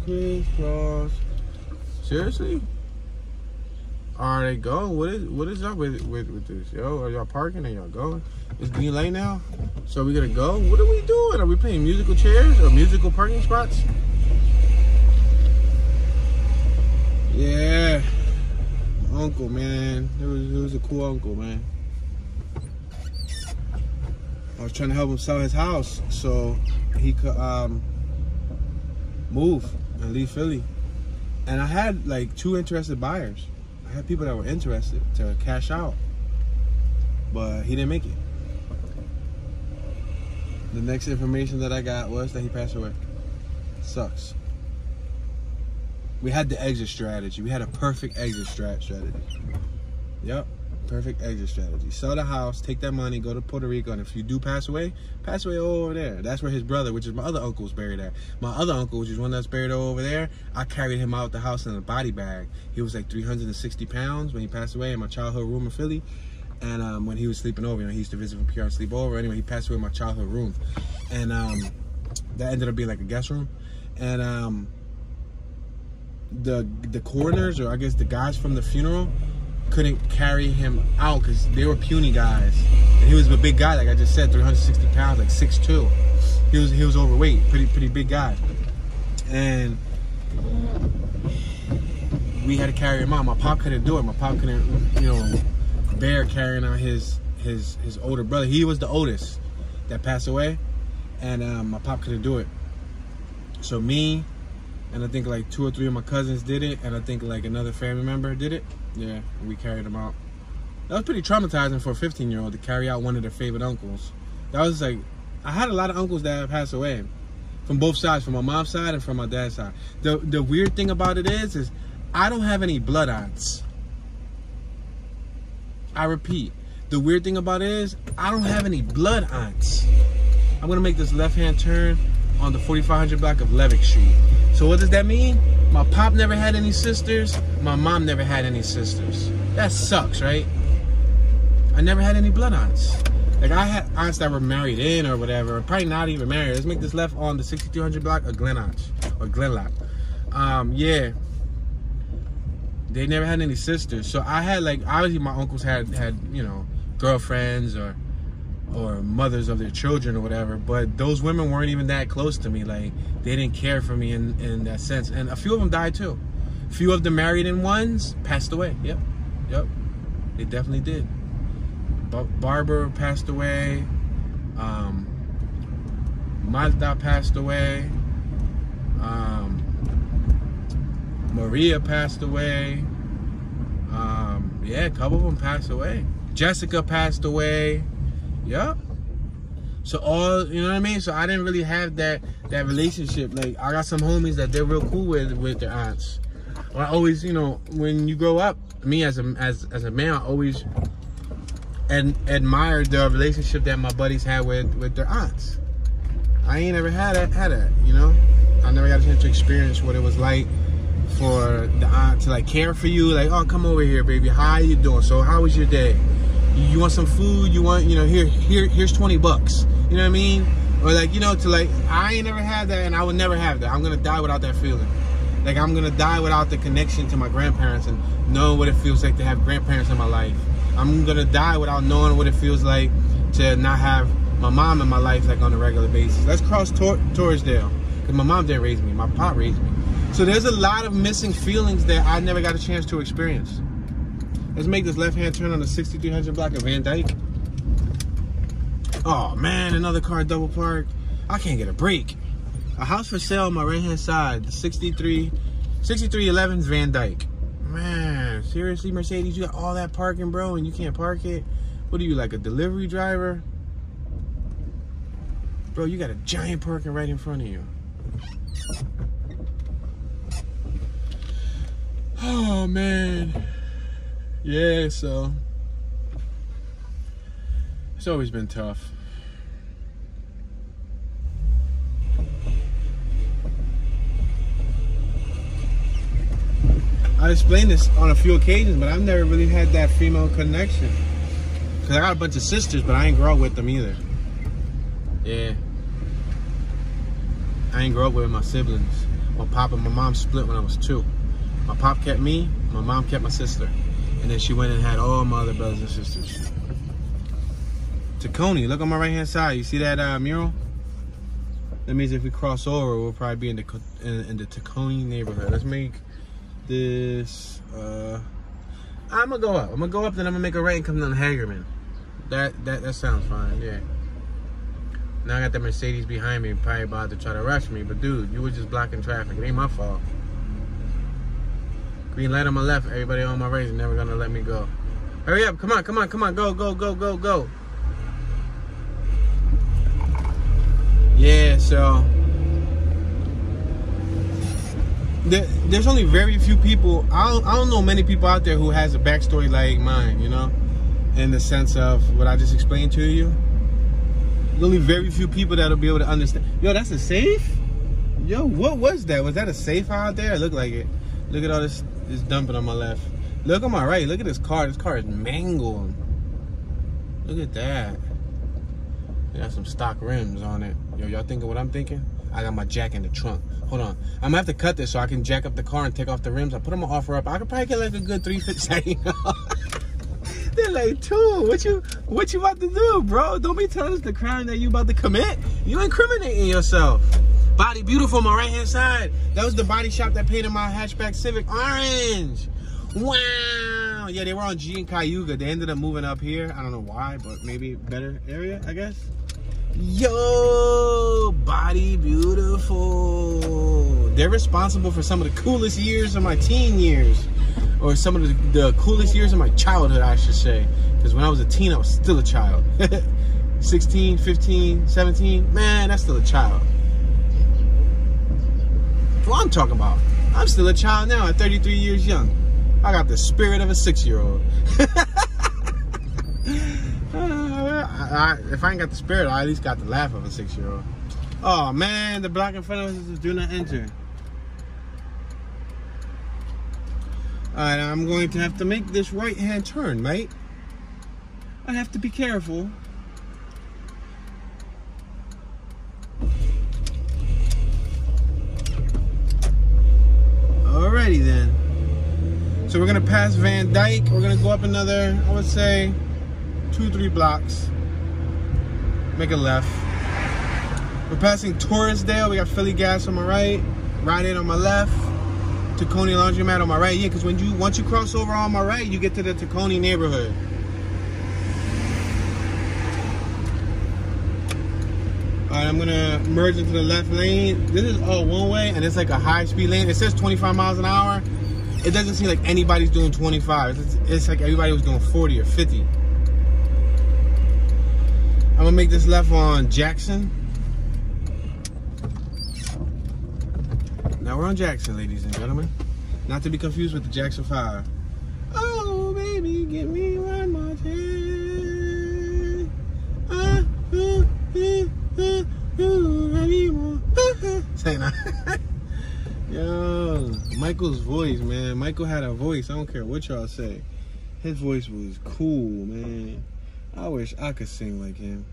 crisscross? Seriously? Are they going? What is up with this? Yo, are y'all parking? Are y'all going? It's green light now. So we gonna go? What are we doing? Are we playing musical chairs or musical parking spots? Yeah, uncle, man. It was a cool uncle, man. I was trying to help him sell his house so he could move and leave Philly. And I had like 2 interested buyers. I had people that were interested to cash out, but he didn't make it. The next information that I got was that he passed away. Sucks. We had the exit strategy. We had a perfect exit strategy. Yep, perfect exit strategy. Sell the house, take that money, go to Puerto Rico, and if you do pass away over there. That's where his brother, which is my other uncle, was buried at. My other uncle, which is one that's buried over there, I carried him out the house in a body bag. He was like 360 pounds when he passed away in my childhood room in Philly. And when he was sleeping over, you know, he used to visit from PR and sleep over. Anyway, he passed away in my childhood room. And that ended up being like a guest room. And the coroners, or I guess the guys from the funeral, couldn't carry him out because they were puny guys. And he was a big guy, like I just said, 360 pounds, like 6'2". He was overweight, pretty big guy. And we had to carry him out. My pop couldn't do it. My pop couldn't, you know, bear carrying out his older brother. He was the oldest. that passed away, and my pop couldn't do it. So me, and I think like 2 or 3 of my cousins did it, and I think like another family member did it. Yeah, we carried them out. That was pretty traumatizing for a 15-year-old to carry out one of their favorite uncles. That was like, I had a lot of uncles that passed away from both sides, from my mom's side and from my dad's side. The weird thing about it is I don't have any blood aunts. I repeat, the weird thing about it is I don't have any blood aunts. I'm gonna make this left-hand turn on the 4500 block of Levick Street. So what does that mean? My pop never had any sisters. My mom never had any sisters. That sucks, right? I never had any blood aunts. Like, I had aunts that were married in or whatever, probably not even married. Let's make this left on the 6200 block of Glenloch or Glenloch. Yeah, they never had any sisters. So I had, like, obviously my uncles had you know, girlfriends or mothers of their children or whatever, but those women weren't even that close to me. Like, they didn't care for me in that sense. And a few of them died too. A few of the married in ones passed away. Yep, they definitely did. Barbara passed away. Mazda passed away. Maria passed away. Yeah, a couple of them passed away. Jessica passed away. Yep. So all, you know what I mean? So I didn't really have that relationship. Like, I got some homies that they're real cool with their aunts. I always, you know, when you grow up, me as a man, I always admired the relationship that my buddies had with their aunts. I ain't never had that, you know? I never got a chance to experience what it was like for the aunt to, like, care for you. Like, oh, come over here, baby. How you doing? So how was your day? You want some food? You want, you know, here's 20 bucks. You know what I mean? Or, like, you know, to, like, I ain't never had that, and I would never have that. I'm gonna die without that feeling. Like, I'm gonna die without the connection to my grandparents and knowing what it feels like to have grandparents in my life. I'm gonna die without knowing what it feels like to not have my mom in my life, like, on a regular basis. Let's cross Torresdale, because my mom didn't raise me. My pop raised me. So there's a lot of missing feelings that I never got a chance to experience. Let's make this left-hand turn on the 6300 block of Van Dyke. Oh, man, another car double parked. I can't get a break. A house for sale on my right-hand side, the 6311 Van Dyke. Man, seriously, Mercedes, you got all that parking, bro, and you can't park it? What are you, like a delivery driver? Bro, you got a giant parking right in front of you. Oh, man. Yeah, so it's always been tough. I explained this on a few occasions, but I've never really had that female connection. Because I got a bunch of sisters, but I ain't grow up with them either. Yeah. I ain't grow up with my siblings. My pop and my mom split when I was 2. My pop kept me, my mom kept my sister. And then she went and had all my other brothers and sisters. Taconi, look on my right-hand side. You see that mural? That means if we cross over, we'll probably be in the Taconi neighborhood. Let's make this. I'm gonna go up. I'm gonna go up, then I'm gonna make a right and come down Hagerman. That sounds fine. Yeah. Now I got the Mercedes behind me, probably about to try to rush me. But dude, you were just blocking traffic. It ain't my fault. Green light on my left. Everybody on my right is never gonna let me go. Hurry up! Come on! Come on! Come on! Go! Go! Go! Go! Go! Yeah. So there's only very few people. I don't know many people out there who has a backstory like mine. You know, in the sense of what I just explained to you. There's only very few people that'll be able to understand. Yo, that's a safe? Yo, what was that? Was that a safe out there? It looked like it. Look at all this dumping on my left. Look on my right. Look at this car. This car is mangled. Look at that. It got some stock rims on it. Yo, y'all thinking what I'm thinking? I got my jack in the trunk. Hold on. I'm gonna have to cut this so I can jack up the car and take off the rims. I put them on offer up. I could probably get like a good 350. They're like, "Dude, what you about to do, bro? Don't be telling us the crime that you about to commit. You incriminating yourself." Body beautiful on my right-hand side. That was the body shop that painted my hatchback Civic orange. Wow. Yeah, they were on G and Cayuga. They ended up moving up here. I don't know why, but maybe better area, I guess. Yo, body beautiful. They're responsible for some of the coolest years of my teen years. Or some of the coolest years of my childhood, I should say. Because when I was a teen, I was still a child. 16, 15, 17, man, that's still a child. What I'm talking about. I'm still a child now at 33 years young. I got the spirit of a 6-year-old. If I ain't got the spirit, I at least got the laugh of a 6-year-old. Oh man, the block in front of us is do not enter. Alright, I'm going to have to make this right-hand turn, mate. I have to be careful. Alrighty then. So we're gonna pass Van Dyke. We're gonna go up another, I would say, 2-3 blocks. Make a left. We're passing Torresdale. We got Philly Gas on my right. Rite Aid on my left. Taconi Laundromat on my right. Yeah, because once you cross over on my right, you get to the Taconi neighborhood. Alright, I'm gonna merge into the left lane. This is all one way, and it's like a high-speed lane. It says 25 miles an hour. It doesn't seem like anybody's doing 25. It's like everybody was doing 40 or 50. I'm gonna make this left on Jackson. Now we're on Jackson, ladies and gentlemen. Not to be confused with the Jackson 5. Oh, baby, give me one more chance. Say that. Yo, Michael's voice, man. Michael had a voice. I don't care what y'all say. His voice was cool, man. I wish I could sing like him.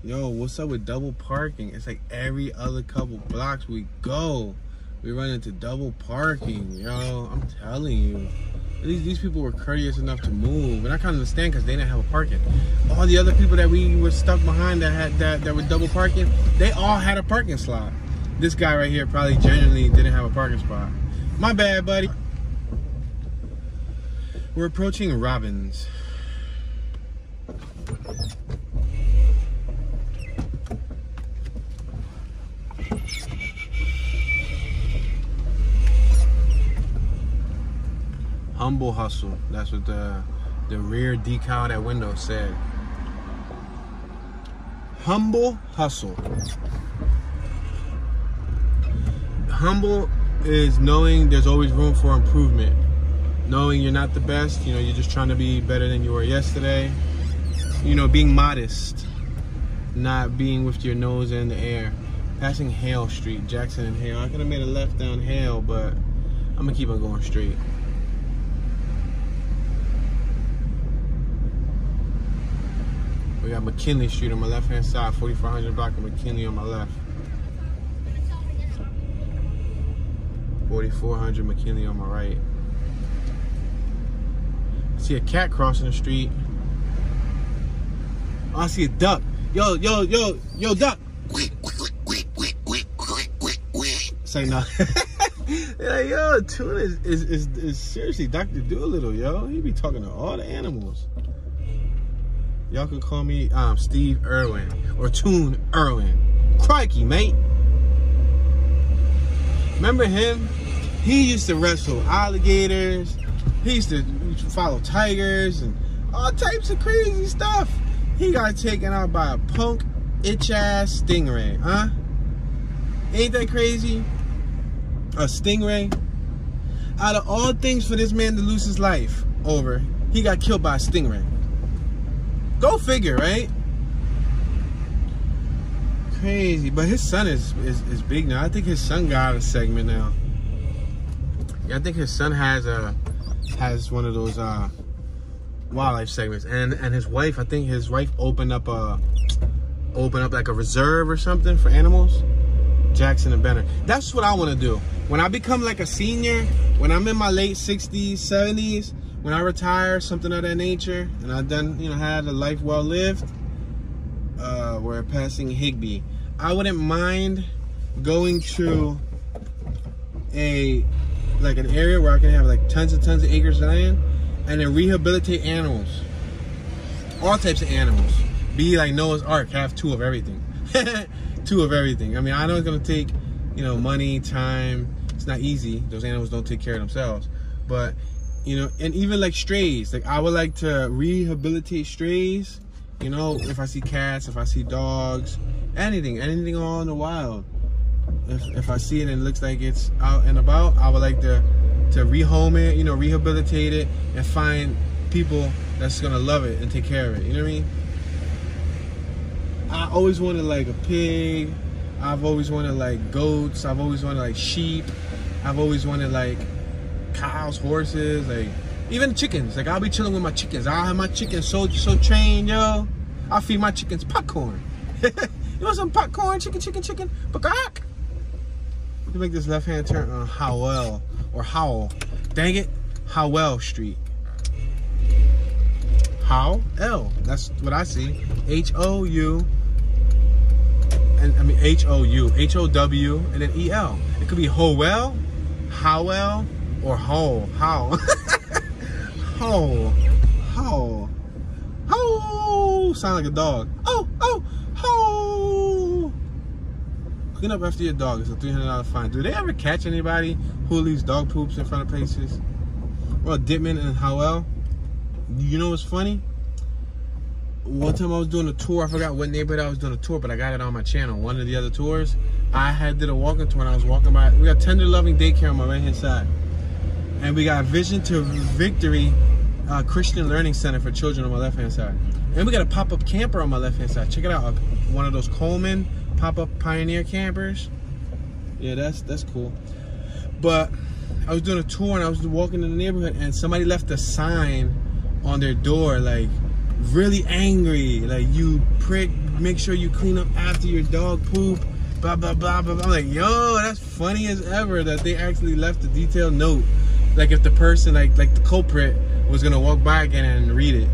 Yo, what's up with double parking? It's like every other couple blocks we go, we run into double parking. Yo, I'm telling you. At least these people were courteous enough to move. And I can't understand because they didn't have a parking. All the other people that we were stuck behind that were double parking, they all had a parking slot. This guy right here probably genuinely didn't have a parking spot. My bad, buddy. We're approaching Robbins. Humble hustle. That's what the rear decal of that window said. Humble hustle. Humble is knowing there's always room for improvement. Knowing you're not the best, you know, you're just trying to be better than you were yesterday. You know, being modest. Not being with your nose in the air. Passing Howell Street, Jackson and Hale. I could have made a left down Hale, but I'm gonna keep on going straight. We got Mckinley Street on my left hand side, 4400 block of Mckinley on my left. 4400 McKinley on my right. I see a cat crossing the street. Oh, I see a duck. Yo, duck. Say no. They're like, yo, Tuna is seriously Dr. Doolittle, yo. He be talking to all the animals. Y'all can call me Steve Irwin or Toon Irwin. Crikey, mate. Remember him? He used to wrestle alligators. He used to follow tigers and all types of crazy stuff. He got taken out by a punk, itch-ass stingray, huh? Ain't that crazy? A stingray? Out of all things for this man to lose his life over, he got killed by a stingray. Go figure, right? Crazy, but his son is big now. I think his son got a segment now. Yeah, I think his son has one of those wildlife segments, and his wife. I think his wife opened up like a reserve or something for animals. Jackson and Benner. That's what I want to do when I become like a senior. When I'm in my late 60s, 70s. When I retire, something of that nature, and I've done, you know, had a life well lived. We're passing Higbee. I wouldn't mind going to an area where I can have like tons and tons of acres of land and then rehabilitate animals. All types of animals. Be like Noah's Ark, have 2 of everything. 2 of everything. I mean, I know it's gonna take, you know, money, time. It's not easy. Those animals don't take care of themselves. But, you know, and even like strays. Like, I would like to rehabilitate strays. You know, if I see cats, if I see dogs, anything all in the wild. If I see it and it looks like it's out and about, I would like to rehome it, you know, rehabilitate it, and find people that's gonna love it and take care of it. You know what I mean? I always wanted like a pig. I've always wanted like goats. I've always wanted like sheep. I've always wanted like cows, horses, like even chickens. Like, I'll be chilling with my chickens. I'll have my chickens so trained, yo. I'll feed my chickens popcorn. You want some popcorn? Chicken. Peacock. We can make this left-hand turn on Howell or Howell. Dang it, Howell Street. Howell. That's what I see. H-O-U. And I mean H-O-U, H-O-W, and then E-L. It could be Howell, or Ho. Sound like a dog. Ho. Clean up after your dog. It's a $300 fine. Do they ever catch anybody who leaves dog poops in front of places? Well, Dittman and Howell. You know what's funny? One time I was doing a tour. I forgot what neighborhood I was doing a tour, but I got it on my channel. One of the other tours, I did a walking tour, and I was walking by. We got Tender Loving Daycare on my right hand side, and we got Vision to Victory Christian Learning Center for Children on my left hand side, and we got a pop-up camper on my left hand side. Check it out, one of those Coleman pop-up Pioneer campers. Yeah, that's cool. But I was doing a tour, and I was walking in the neighborhood, and somebody left a sign on their door, like, really angry, like, you prick, make sure you clean up after your dog poop, blah blah blah blah. I'm like, yo, that's funny as ever that they actually left a detailed note, like if the person, like the culprit was gonna walk by again and read it.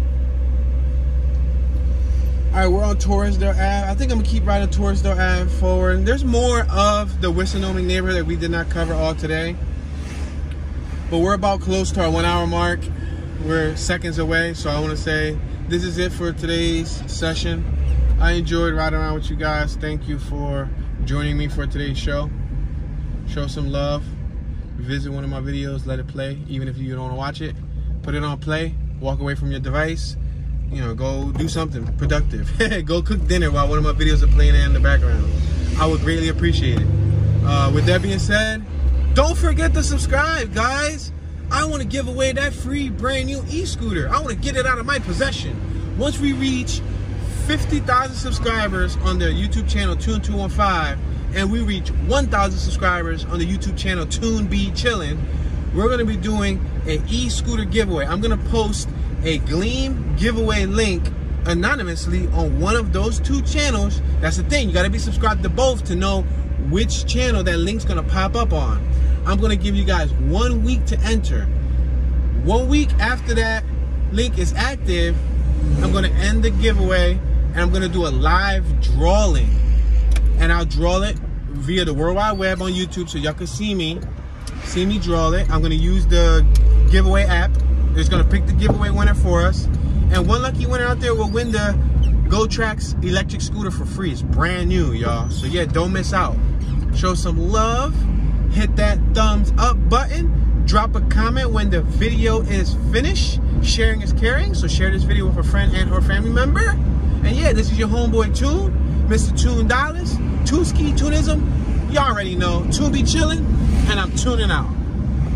All right, we're on Torresdale Ave. I think I'm gonna keep riding Torresdale Ave forward. There's more of the Wissinoming neighborhood that we did not cover all today, but we're about close to our 1 hour mark. We're seconds away, so I want to say this is it for today's session. I enjoyed riding around with you guys. Thank you for joining me for today's show. Show some love. Visit one of my videos, let it play. Even if you don't want to watch it, put it on play. Walk away from your device. You know, go do something productive. Go cook dinner while one of my videos are playing in the background. I would greatly appreciate it. With that being said, don't forget to subscribe, guys. I want to give away that free brand new e-scooter. I want to get it out of my possession. Once we reach 50,000 subscribers on the YouTube channel Tune215, and we reach 1,000 subscribers on the YouTube channel Tune Be Chillin', we're going to be doing an e-scooter giveaway. I'm going to post a Gleam giveaway link anonymously on one of those 2 channels. That's the thing. You got to be subscribed to both to know which channel that link's going to pop up on. I'm going to give you guys 1 week to enter. 1 week after that link is active, I'm going to end the giveaway, and I'm going to do a live drawing. And I'll draw it via the World Wide Web on YouTube so y'all can see me draw it. I'm going to use the giveaway app. It's going to pick the giveaway winner for us. And one lucky winner out there will win the GoTrax electric scooter for free. It's brand new, y'all. So yeah, don't miss out. Show some love. Hit that thumbs up button. Drop a comment when the video is finished. Sharing is caring, so share this video with a friend and or family member. And yeah, this is your homeboy Tune, Mr. Tune Dollars, Tune Ski Tunism. You already know, Tune be chillin', and I'm tuning out.